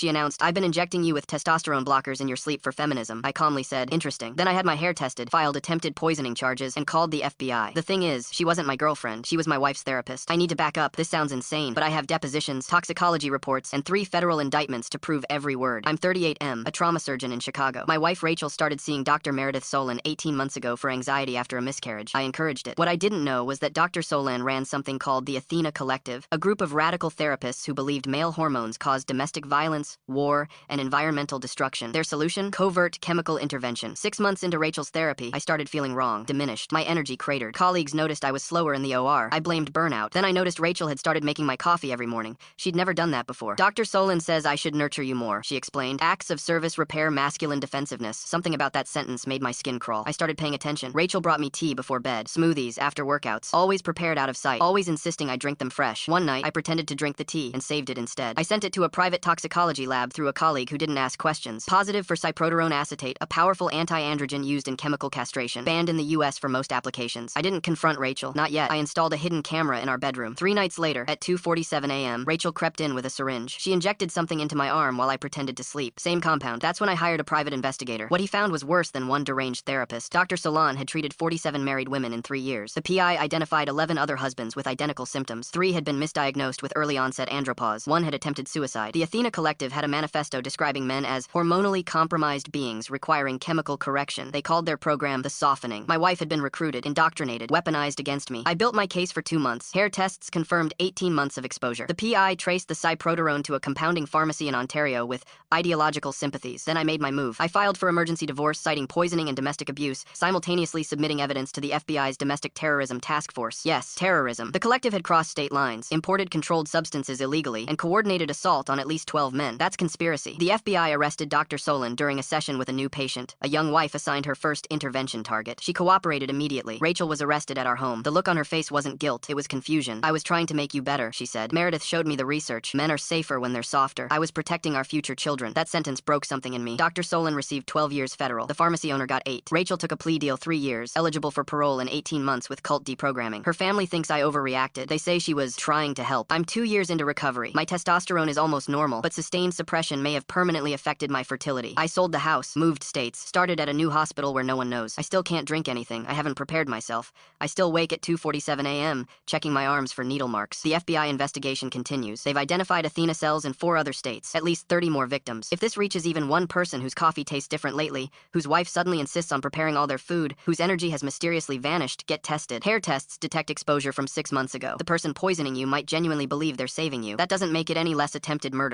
she announced, "I've been injecting you with testosterone blockers in your sleep for feminism." I calmly said, "Interesting." Then I had my hair tested, filed attempted poisoning charges, and called the FBI. The thing is, she wasn't my girlfriend. She was my wife's therapist. I need to back up. This sounds insane, but I have depositions, toxicology reports, and 3 federal indictments to prove every word. I'm 38M, a trauma surgeon in Chicago. My wife Rachel started seeing Dr. Meredith Solon 18 months ago for anxiety after a miscarriage. I encouraged it. What I didn't know was that Dr. Solon ran something called the Athena Collective, a group of radical therapists who believed male hormones caused domestic violence, war, and environmental destruction. Their solution? Covert chemical intervention. 6 months into Rachel's therapy, I started feeling wrong, diminished. My energy cratered. Colleagues noticed I was slower in the OR. I blamed burnout. Then I noticed Rachel had started making my coffee every morning. She'd never done that before. Dr. Solon says I should nurture you more, she explained. Acts of service repair masculine defensiveness. Something about that sentence made my skin crawl. I started paying attention. Rachel brought me tea before bed, smoothies after workouts, always prepared out of sight, always insisting I drink them fresh. One night, I pretended to drink the tea and saved it instead. I sent it to a private toxicology lab through a colleague who didn't ask questions. Positive for cyproterone acetate, a powerful anti-androgen used in chemical castration, banned in the US for most applications. I didn't confront Rachel, not yet. I installed a hidden camera in our bedroom. 3 nights later, at 2:47 a.m., Rachel crept in with a syringe. She injected something into my arm while I pretended to sleep. Same compound. That's when I hired a private investigator. What he found was worse than one deranged therapist. Dr. Solon had treated 47 married women in 3 years. The PI identified 11 other husbands with identical symptoms. 3 had been misdiagnosed with early-onset andropause. 1 had attempted suicide. The Athena Collective had a manifesto describing men as hormonally compromised beings requiring chemical correction. They called their program the Softening. My wife had been recruited, indoctrinated, weaponized against me. I built my case for 2 months. Hair tests confirmed 18 months of exposure. The PI traced the cyproterone to a compounding pharmacy in Ontario with ideological sympathies. Then I made my move. I filed for emergency divorce citing poisoning and domestic abuse, simultaneously submitting evidence to the FBI's Domestic Terrorism Task Force. Yes, terrorism. The collective had crossed state lines, imported controlled substances illegally, and coordinated assault on at least 12 men. That's conspiracy. The FBI arrested Dr. Solon during a session with a new patient. A young wife assigned her first intervention target. She cooperated immediately. Rachel was arrested at our home. The look on her face wasn't guilt, it was confusion. "I was trying to make you better," she said. "Meredith showed me the research. Men are safer when they're softer. I was protecting our future children." That sentence broke something in me. Dr. Solon received 12 years federal. The pharmacy owner got 8. Rachel took a plea deal 3 years, eligible for parole in 18 months with cult deprogramming. Her family thinks I overreacted. They say she was trying to help. I'm 2 years into recovery. My testosterone is almost normal, but sustained suppression may have permanently affected my fertility. I sold the house, moved states, started at a new hospital where no one knows. I still can't drink anything. I haven't prepared myself. I still wake at 2:47 a.m., checking my arms for needle marks. The FBI investigation continues. They've identified Athena cells in 4 other states, at least 30 more victims. If this reaches even one person whose coffee tastes different lately, whose wife suddenly insists on preparing all their food, whose energy has mysteriously vanished, get tested. Hair tests detect exposure from 6 months ago. The person poisoning you might genuinely believe they're saving you. That doesn't make it any less attempted murder.